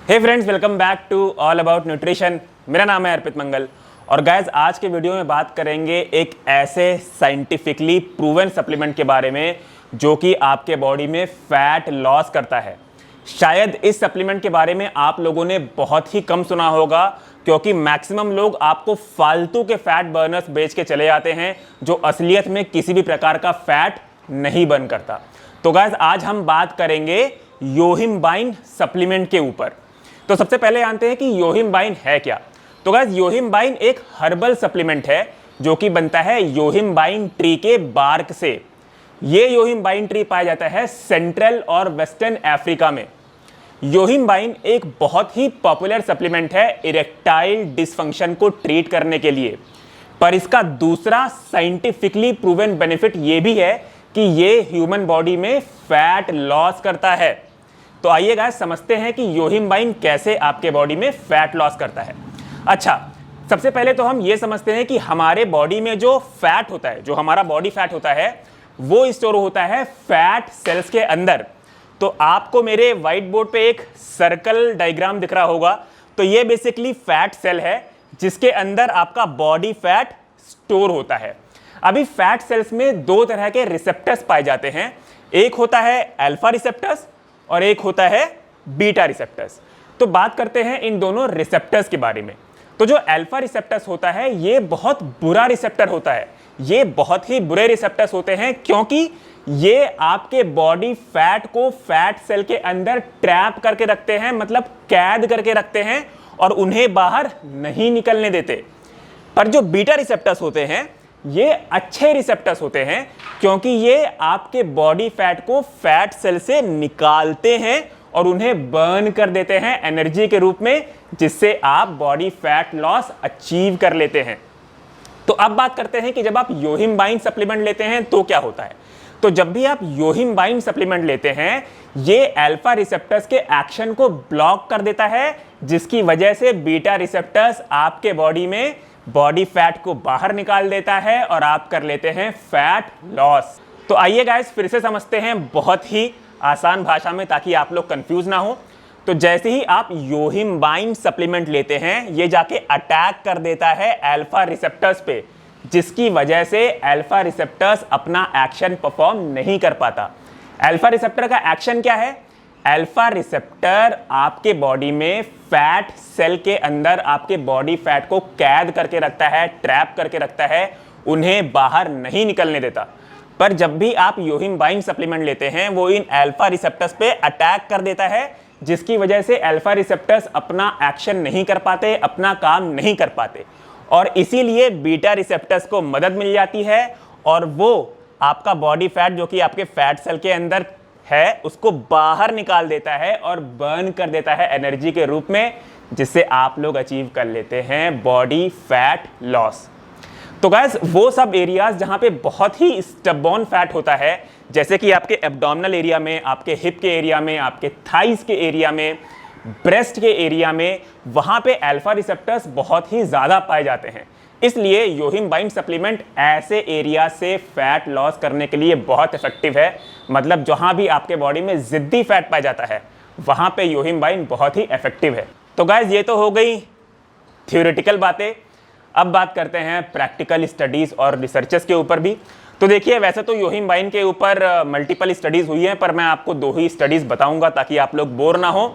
Hey friends, welcome back to all about nutrition. मेरा नाम है अर्पित मंगल और गाइस आज के वीडियो में बात करेंगे एक ऐसे साइंटिफिकली प्रूवन सप्लीमेंट के बारे में जो कि आपके बॉडी में फैट लॉस करता है। शायद इस सप्लीमेंट के बारे में आप लोगों ने बहुत ही कम सुना होगा क्योंकि मैक्सिमम लोग आपको फालतू के फैट बर्नर्स बेच के चले जाते हैं जो असलियत में किसी भी प्रकार का फैट नहीं बर्न करता। तो गाइस आज हम बात करेंगे योहिम्बाइन सप्लीमेंट के ऊपर। तो सबसे पहले जानते हैं कि योहिम्बाइन है क्या। तो गाइस योहिम्बाइन एक हर्बल सप्लीमेंट है जो कि बनता है योहिम्बाइन ट्री के बार्क से। ये योहिम्बाइन ट्री पाया जाता है सेंट्रल और वेस्टर्न अफ्रीका में। योहिम्बाइन एक बहुत ही पॉपुलर सप्लीमेंट है इरेक्टाइल डिसफंक्शन को ट्रीट करने के लिए, पर इसका दूसरा साइंटिफिकली प्रूवन बेनिफिट ये भी है कि ये ह्यूमन बॉडी में फैट लॉस करता है। तो आइए गाइस समझते हैं कि योहिम्बाइन कैसे आपके बॉडी में फैट लॉस करता है। अच्छा, सबसे पहले तो हम ये समझते हैं कि हमारे बॉडी में जो फैट होता है, जो हमारा बॉडी फैट होता है, वो स्टोर होता है फैट सेल्स के अंदर। तो आपको मेरे व्हाइट बोर्ड पे एक सर्कल डायग्राम दिख रहा होगा। तो ये बेसिकली फैट सेल है जिसके अंदर आपका बॉडी फैट स्टोर होता है। अभी फैट सेल्स में दो तरह के रिसेप्टर्स पाए जाते हैं, एक होता है अल्फा रिसेप्टर्स और एक होता है बीटा रिसेप्टर्स। तो बात करते हैं इन दोनों रिसेप्टर्स के बारे में। तो जो अल्फा रिसेप्टर्स होता है ये बहुत बुरा रिसेप्टर होता है। ये बहुत ही बुरे रिसेप्टर्स होते हैं क्योंकि ये आपके बॉडी फैट को फैट सेल के अंदर ट्रैप करके रखते हैं, मतलब कैद करके रखते हैं और उन्हें बाहर नहीं निकलने देते। पर जो बीटा रिसेप्टर्स होते हैं ये अच्छे रिसेप्टर्स होते हैं क्योंकि ये आपके बॉडी फैट को फैट सेल से निकालते हैं और उन्हें बर्न कर देते हैं एनर्जी के रूप में, जिससे आप बॉडी फैट लॉस अचीव कर लेते हैं। तो अब बात करते हैं कि जब आप योहिम्बाइन सप्लीमेंट लेते हैं तो क्या होता है। तो जब भी आप योहिम्बाइन सप्लीमेंट लेते हैं ये अल्फा रिसेप्टर्स के एक्शन को ब्लॉक कर देता है, जिसकी वजह से बीटा रिसेप्टर्स आपके बॉडी में बॉडी फैट को बाहर निकाल देता है और आप कर लेते हैं फैट लॉस। तो आइए गाइस फिर से समझते हैं बहुत ही आसान भाषा में ताकि आप लोग कंफ्यूज ना हो। तो जैसे ही आप योहिम्बाइन सप्लीमेंट लेते हैं ये जाके अटैक कर देता है अल्फा रिसेप्टर्स पे, जिसकी वजह से अल्फा रिसेप्टर्स अपना एक्शन परफॉर्म नहीं कर पाता। अल्फा रिसेप्टर का एक्शन क्या है? अल्फा रिसेप्टर आपके बॉडी में फैट सेल के अंदर आपके बॉडी फैट को कैद करके रखता है, ट्रैप करके रखता है, उन्हें बाहर नहीं निकलने देता। पर जब भी आप योहिम्बाइन सप्लीमेंट लेते हैं वो इन अल्फा रिसेप्टर्स पे अटैक कर देता है, जिसकी वजह से अल्फा रिसेप्टर्स अपना एक्शन नहीं कर पाते, अपना काम नहीं कर पाते और इसीलिए बीटा रिसेप्टर्स को मदद मिल जाती है और वो आपका बॉडी फैट जो कि आपके फैट सेल के अंदर है उसको बाहर निकाल देता है और बर्न कर देता है एनर्जी के रूप में, जिससे आप लोग अचीव कर लेते हैं बॉडी फैट लॉस। तो गाइस वो सब एरियाज जहां पे बहुत ही स्टबॉर्न फैट होता है, जैसे कि आपके एब्डोमिनल एरिया में, आपके हिप के एरिया में, आपके थाइस के एरिया में, ब्रेस्ट के एरिया में, वहां पे अल्फा रिसेप्टर्स बहुत ही ज्यादा पाए जाते हैं। इसलिए योहिम्बाइन सप्लीमेंट ऐसे एरिया से फैट लॉस करने के लिए बहुत इफेक्टिव है। मतलब जहां भी आपके बॉडी में जिद्दी फैट पाया जाता है वहां पे योहिम्बाइन बहुत ही इफेक्टिव है। तो गाइस ये तो हो गई थ्योरेटिकल बातें। अब बात करते हैं प्रैक्टिकल स्टडीज और रिसर्चेस के ऊपर भी। तो देखिए वैसे तो योहिम्बाइन के ऊपर मल्टीपल स्टडीज हुई हैं, पर मैं आपको दो ही स्टडीज बताऊंगा ताकि आप लोग बोर ना हो।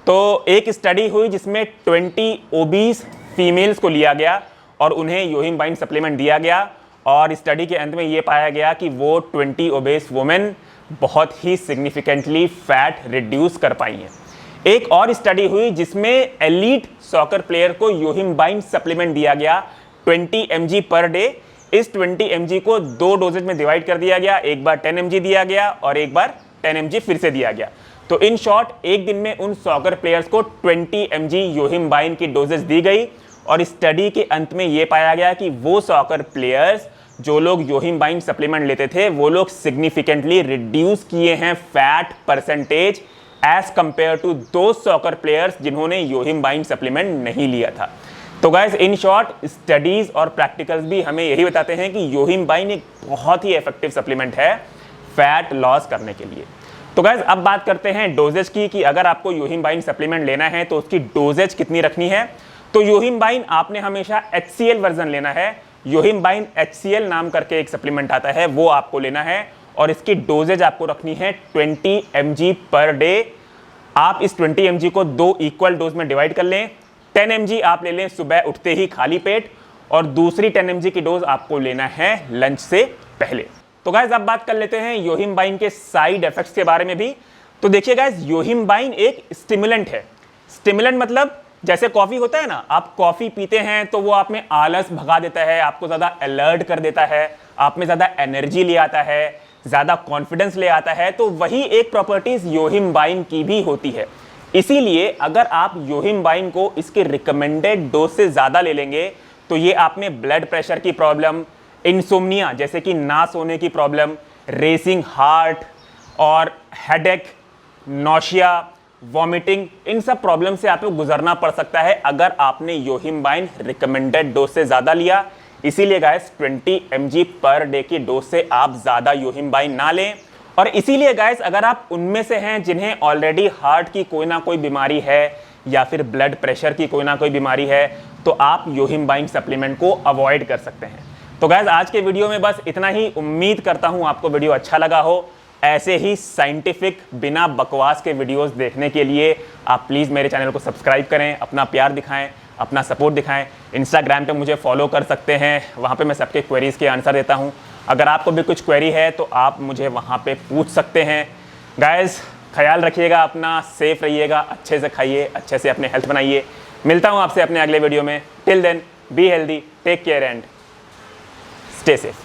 तो एक स्टडी हुई जिसमें 20 ओबीस फीमेल्स को लिया गया और उन्हें योहिम्बाइन सप्लीमेंट दिया गया और स्टडी के अंत में ये पाया गया कि वो 20 ओबेस वुमेन बहुत ही सिग्निफिकेंटली फैट रिड्यूस कर पाई हैं। एक और स्टडी हुई जिसमें एलीट सॉकर प्लेयर को योहिम्बाइन सप्लीमेंट दिया गया 20 mg पर डे। इस 20 mg को दो डोजेज में डिवाइड कर दिया गया, एक बार 10 mg दिया गया और एक बार 10 mg फिर से दिया गया। तो इन शॉर्ट एक दिन में उन सॉकर प्लेयर्स को 20 mg योहिम्बाइन की डोजेज दी गई और स्टडी के अंत में यह पाया गया कि वो सॉकर प्लेयर्स जो लोग योहिम्बाइन सप्लीमेंट लेते थे वो लोग सिग्निफिकेंटली रिड्यूस किए हैं fat percentage as compare to दो सॉकर प्लेयर्स जिन्होंने योहिम्बाइन सप्लीमेंट नहीं लिया था। तो गाइस इन शॉर्ट स्टडीज और प्रैक्टिकल्स भी हमें यही बताते हैं कि योहिम्बाइन एक बहुत ही इफेक्टिव सप्लीमेंट है फैट लॉस करने के लिए। तो गाइज अब बात करते हैं डोजेज की, कि अगर आपको यूहिम्बाइन सप्लीमेंट लेना है तो उसकी डोजेज कितनी रखनी है। तो यूहिम्बाइन आपने हमेशा HCl वर्जन लेना है। यूहिम्बाइन HCl नाम करके एक सप्लीमेंट आता है, वो आपको लेना है और इसकी डोजेज आपको रखनी है 20 mg पर डे। आप इस 20 mg को 2 इक्वल डोज में डिवाइड कर लें। 10 mg आप ले लें सुबह उठते ही खाली पेट, और दूसरी 10 mg की डोज आपको लेना है लंच से पहले। तो गाइज अब बात कर लेते हैं यूहिम्बाइन के साइड इफेक्ट्स के बारे में भी। तो देखिए गाइज, यूहिम्बाइन एक स्टिमुलेंट है। स्टिमुलेंट मतलब जैसे कॉफी होता है ना, आप कॉफी पीते हैं तो वो आप में आलस भगा देता है, आपको ज्यादा अलर्ट कर देता है, आप में ज्यादा एनर्जी ले आता है, ज्यादा कॉन्फिडेंस ले आता है। तो वही एक प्रॉपर्टीज यूहिम्बाइन की भी होती है। इसीलिए अगर आप यूहिम्बाइन को इसके रिकमेंडेड डोज से ज्यादा ले लेंगे तो ये आप में ब्लड प्रेशर की प्रॉब्लम, इंसोम्निया जैसे कि ना सोने की प्रॉब्लम, रेसिंग हार्ट और हेडेक, नौशिया, वॉमिटिंग, इन सब प्रॉब्लम से आपको गुजरना पड़ सकता है अगर आपने यूहिम्बाइन रिकमेंडेड डोज से ज़्यादा लिया। इसीलिए गाइस 20 mg पर डे की डोज से आप ज़्यादा यूहिम्बाइन ना लें। और इसीलिए गाइस अगर आप उनमें से हैं जिन्हें ऑलरेडी हार्ट की कोई ना कोई बीमारी है या फिर ब्लड प्रेशर की कोई ना कोई बीमारी है, तो आप यूहिम्बाइन सप्लीमेंट को अवॉइड कर सकते हैं। तो गाइस आज के वीडियो में बस इतना ही। उम्मीद करता हूं आपको वीडियो अच्छा लगा हो। ऐसे ही साइंटिफिक बिना बकवास के वीडियोस देखने के लिए आप प्लीज़ मेरे चैनल को सब्सक्राइब करें, अपना प्यार दिखाएं, अपना सपोर्ट दिखाएं। इंस्टाग्राम पे मुझे फॉलो कर सकते हैं, वहाँ पे मैं सबके क्वेरीज़ के आंसर देता हूँ। अगर आपको भी कुछ क्वेरी है तो आप मुझे वहाँ पे पूछ सकते हैं। गाइस ख्याल रखिएगा अपना, सेफ रहिएगा, अच्छे से खाइए, अच्छे से अपने हेल्थ बनाइए। मिलता हूँ आपसे अपने अगले वीडियो में। Till then be healthy, take care and stay safe.